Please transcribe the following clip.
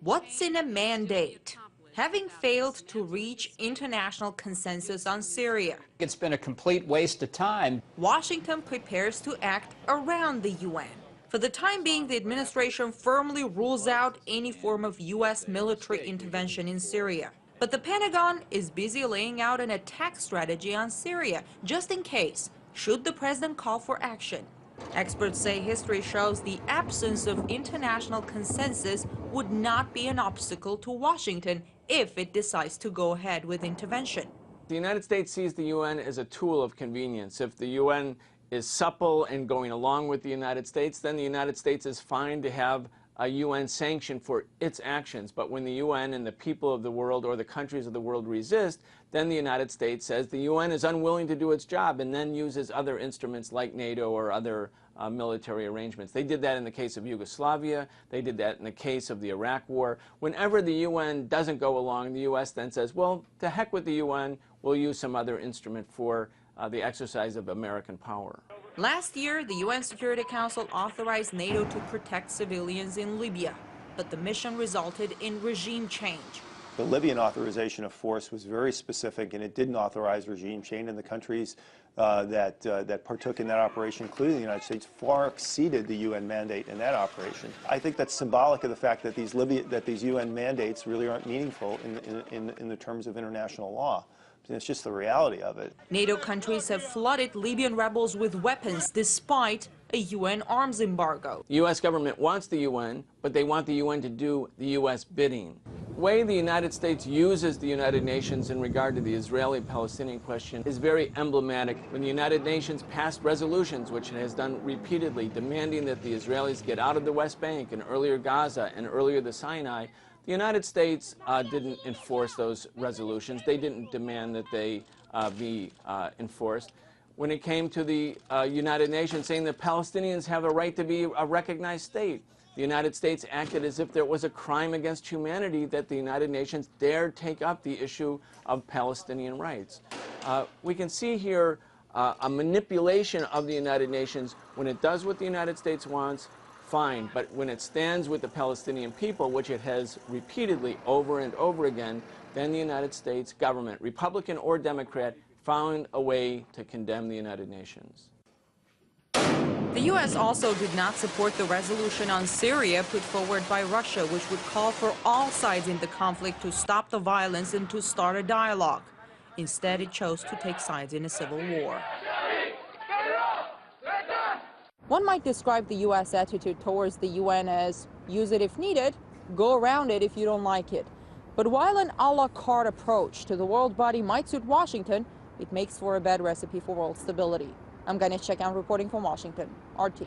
What's in a mandate? Having failed to reach international consensus on Syria, It's been a complete waste of time. Washington prepares to act around the UN. For the time being, the administration firmly rules out any form of U.S. military intervention in Syria. But the Pentagon is busy laying out an attack strategy on Syria, just in case, should the president call for action. Experts say history shows the absence of international consensus would not be an obstacle to Washington if it decides to go ahead with intervention. The United States sees the UN as a tool of convenience. If the UN is supple and going along with the United States, then the United States is fine to have a UN sanction for its actions. But when the UN and the people of the world or the countries of the world resist, then the United States says the UN is unwilling to do its job and then uses other instruments like NATO or other military arrangements. They did that in the case of Yugoslavia. They did that in the case of the Iraq War. Whenever the UN doesn't go along, the U.S. then says, well, to heck with the UN, we'll use some other instrument for the exercise of American power. Last year, the UN Security Council authorized NATO to protect civilians in Libya, but the mission resulted in regime change. The Libyan authorization of force was very specific, and it didn't authorize regime change, and the countries that partook in that operation, including the United States, far exceeded the UN mandate in that operation. I think that's symbolic of the fact that these UN mandates really aren't meaningful in the terms of international law. It's just the reality of it. NATO countries have flooded Libyan rebels with weapons despite a UN arms embargo. The U.S. government wants the UN, but they want the UN to do the U.S. bidding. The way the United States uses the United Nations in regard to the Israeli-Palestinian question is very emblematic. When the United Nations passed resolutions, which it has done repeatedly, demanding that the Israelis get out of the West Bank and earlier Gaza and earlier the Sinai, the United States didn't enforce those resolutions. They didn't demand that they be enforced. When it came to the United Nations saying that Palestinians have a right to be a recognized state, the United States acted as if there was a crime against humanity that the United Nations dared take up the issue of Palestinian rights. We can see here a manipulation of the United Nations. When it does what the United States wants, fine, but when it stands with the Palestinian people, which it has repeatedly over and over again, then the United States government, Republican or Democrat, found a way to condemn the United Nations. The U.S. also did not support the resolution on Syria put forward by Russia, which would call for all sides in the conflict to stop the violence and to start a dialogue. Instead, it chose to take sides in a civil war. One might describe the U.S. attitude towards the UN as use it if needed, go around it if you don't like it. But while an a la carte approach to the world body might suit Washington, it makes for a bad recipe for world stability. I'm Ganesh Chekan reporting from Washington, RT.